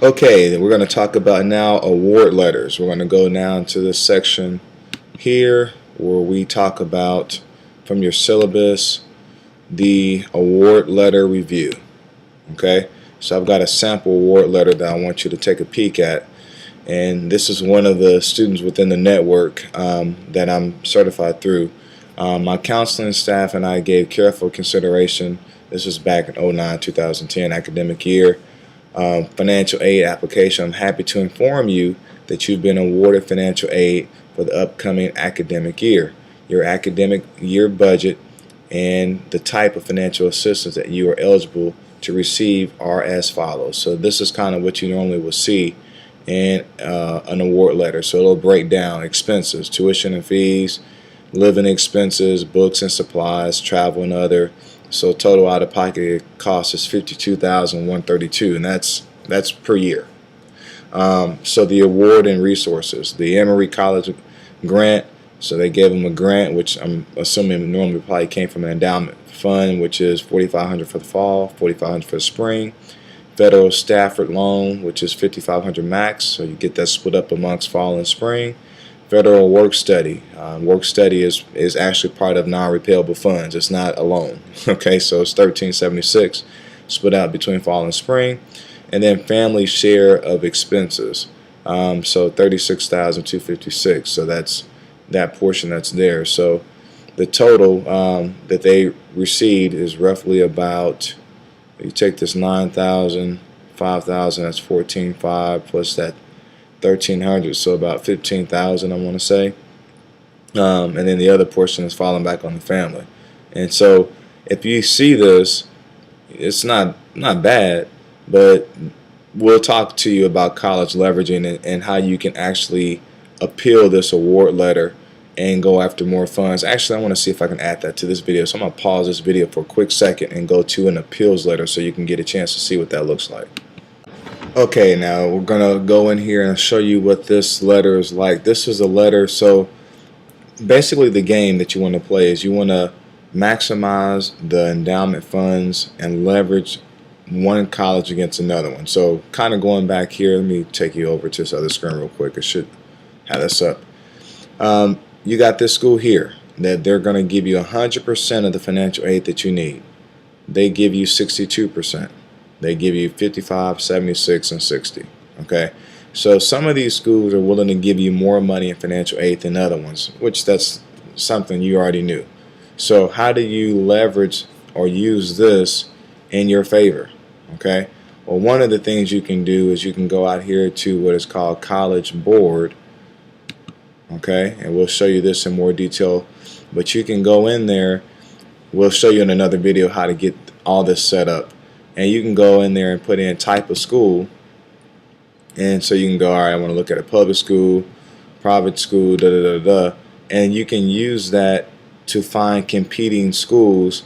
Okay, we're going to talk about now award letters. We're going to go now to this section here where we talk about from your syllabus the award letter review. Okay, so I've got a sample award letter that I want you to take a peek at, and this is one of the students within the network that I'm certified through. My counseling staff and I gave careful consideration. This was back in 2009-2010 academic year. Financial aid application. I'm happy to inform you that you've been awarded financial aid for the upcoming academic year. Your academic year budget and the type of financial assistance that you are eligible to receive are as follows. So this is kind of what you normally will see in an award letter. So it'll break down expenses, tuition and fees, living expenses, books and supplies, travel and other. So total out-of-pocket cost is $52,132, and that's per year. So the award and resources, the Emory College grant. So they gave them a grant, which I'm assuming normally probably came from an endowment fund, which is $4,500 for the fall, $4,500 for the spring. Federal Stafford loan, which is $5,500 max. So you get that split up amongst fall and spring. Federal work study. Work study is actually part of non-repayable funds. It's not a loan. Okay, so it's $1,376 split out between fall and spring. And then family share of expenses. So $36,256. So that's that portion that's there. So the total that they received is roughly about, you take this 9,000, 5,000, that's 14,500 plus that 1,300, so about 15,000 I want to say, and then the other portion is falling back on the family. And so if you see this, it's not bad, but we'll talk to you about college leveraging and how you can actually appeal this award letter and go after more funds. Actually, I want to see if I can add that to this video, so I'm going to pause this video for a quick second and go to an appeals letter so you can get a chance to see what that looks like. Okay, now we're going to go in here and show you what this letter is like. This is a letter, so basically the game that you want to play is you want to maximize the endowment funds and leverage one college against another one. So kind of going back here, let me take you over to this other screen real quick. I should have this up. You got this school here that they're going to give you 100% of the financial aid that you need. They give you 62%. They give you 55, 76, and 60. Okay, so some of these schools are willing to give you more money in financial aid than other ones, which that's something you already knew. So how do you leverage or use this in your favor? Okay, well, one of the things you can do is you can go out here to what is called College Board. Okay, and we'll show you this in more detail, but you can go in there. We'll show you in another video how to get all this set up. And you can go in there and put in type of school. And so you can go, all right, I want to look at a public school, private school, da da da da. And you can use that to find competing schools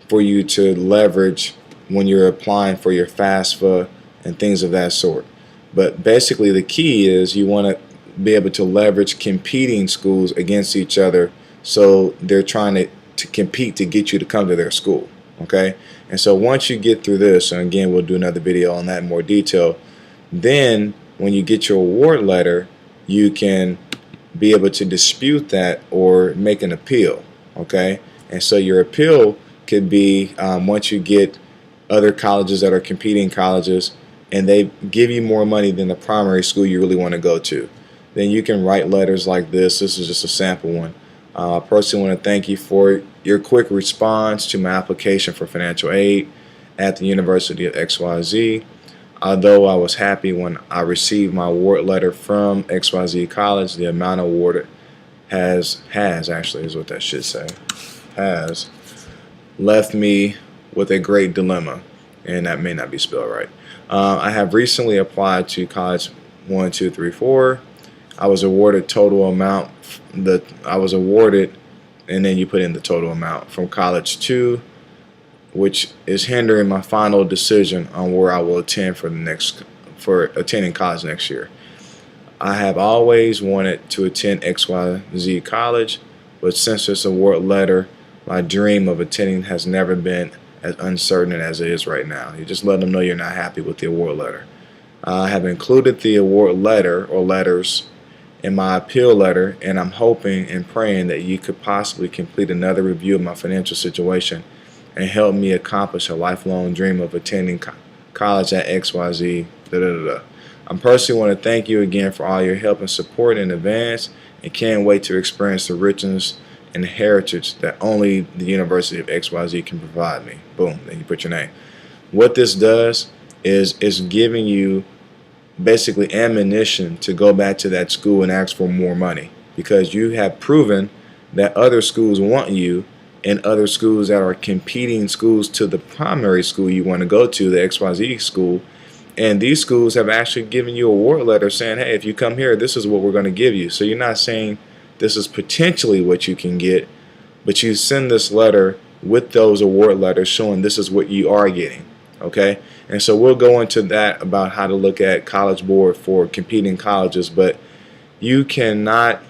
for you to leverage when you're applying for your FAFSA and things of that sort. But basically the key is you want to be able to leverage competing schools against each other, so they're trying to compete to get you to come to their school. Okay, and so once you get through this, and again we'll do another video on that in more detail, then when you get your award letter, you can be able to dispute that or make an appeal. Okay, and so your appeal could be once you get other colleges that are competing colleges and they give you more money than the primary school you really want to go to, then you can write letters like this. This is just a sample one. I personally want to thank you for your quick response to my application for financial aid at the University of XYZ. Although I was happy when I received my award letter from XYZ College, the amount awarded has actually is what that should say, has left me with a great dilemma, and that may not be spelled right. I have recently applied to college 1, 2, 3, 4. I was awarded total amount that I was awarded, and then you put in the total amount from college 2, which is hindering my final decision on where I will attend for attending college next year. I have always wanted to attend XYZ College, but since this award letter, my dream of attending has never been as uncertain as it is right now. You just let them know you're not happy with the award letter. I have included the award letter or letters in my appeal letter, and I'm hoping and praying that you could possibly complete another review of my financial situation and help me accomplish a lifelong dream of attending college at XYZ. Da, da, da, da. I personally want to thank you again for all your help and support in advance, and can't wait to experience the richness and heritage that only the University of XYZ can provide me. Boom, then you put your name. What this does is giving you basically ammunition to go back to that school and ask for more money, because you have proven that other schools want you, and other schools that are competing schools to the primary school you want to go to, the XYZ school, and these schools have actually given you a award letter saying, hey, if you come here, this is what we're going to give you. So you're not saying this is potentially what you can get, but you send this letter with those award letters showing this is what you are getting. Okay, and so we'll go into that about how to look at College Board for competing colleges, but you cannot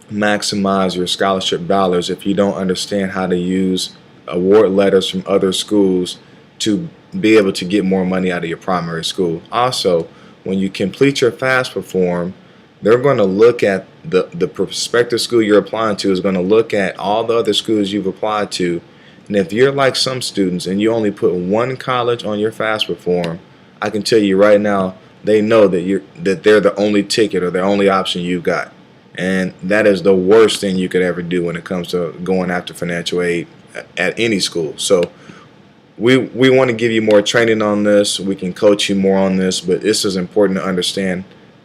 maximize your scholarship dollars if you don't understand how to use award letters from other schools to be able to get more money out of your primary school. Also, when you complete your FAFSA form, they're going to look at the prospective school you're applying to is going to look at all the other schools you've applied to. And if you're like some students and you only put one college on your FAFSA form, I can tell you right now, they know that they're the only ticket or the only option you've got. And that is the worst thing you could ever do when it comes to going after financial aid at any school. So we want to give you more training on this. We can coach you more on this, but this is important to understand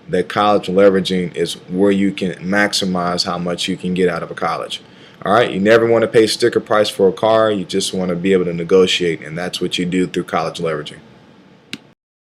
that college leveraging is where you can maximize how much you can get out of a college. All right, you never want to pay sticker price for a car. You just want to be able to negotiate, and that's what you do through college leveraging.